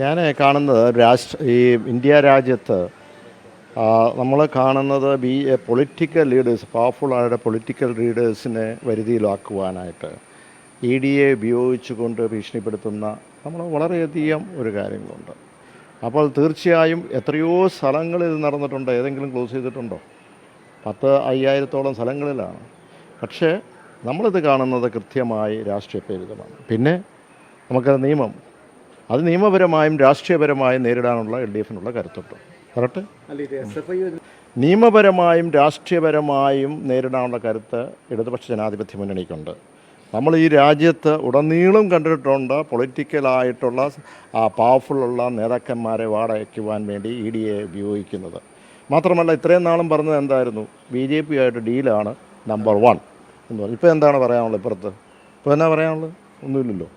ഞാൻ കാണുന്നത് ഈ ഇന്ത്യ രാജ്യത്ത് നമ്മൾ കാണുന്നത് പൊളിറ്റിക്കൽ ലീഡേഴ്സ്, പവർഫുള്ളായ പൊളിറ്റിക്കൽ ലീഡേഴ്സിനെ വരുതിയിലാക്കുവാനായിട്ട് EDയെ ഉപയോഗിച്ചുകൊണ്ട് ഭീഷണിപ്പെടുത്തുന്ന നമ്മൾ വളരെയധികം ഒരു കാര്യങ്ങളുണ്ട്. അപ്പോൾ തീർച്ചയായും എത്രയോ സ്ഥലങ്ങളിൽ ഇത് നടന്നിട്ടുണ്ട്. ഏതെങ്കിലും ക്ലോസ് ചെയ്തിട്ടുണ്ടോ? 10,000-5,000-ഓളം സ്ഥലങ്ങളിലാണ്. പക്ഷേ നമ്മളിത് കാണുന്നത് കൃത്യമായി രാഷ്ട്രീയ പ്രേരിതമാണ്. പിന്നെ നമുക്കത് അത് നിയമപരമായും രാഷ്ട്രീയപരമായും നേരിടാനുള്ള LDFനുള്ള കരുത്തുണ്ട്. കറക്റ്റ്? നിയമപരമായും രാഷ്ട്രീയപരമായും നേരിടാനുള്ള കരുത്ത് ഇടതുപക്ഷ ജനാധിപത്യ മുന്നണിക്കുണ്ട്. നമ്മൾ ഈ രാജ്യത്ത് ഉടനീളം കണ്ടിട്ടുണ്ട് പൊളിറ്റിക്കലായിട്ടുള്ള പവർഫുള്ളുള്ള നേതാക്കന്മാരെ വാടകയ്ക്കുവാൻ വേണ്ടി EDയെ ഉപയോഗിക്കുന്നത്. മാത്രമല്ല ഇത്രയും നാളും പറഞ്ഞത് എന്തായിരുന്നു? BJP ആയിട്ട് ഡീലാണ് നമ്പർ 1 എന്ന് പറഞ്ഞു. ഇപ്പോൾ എന്താണ് പറയാനുള്ളത്? ഇപ്പോൾ എന്നാ പറയാനുള്ളത്? ഒന്നുമില്ലല്ലോ.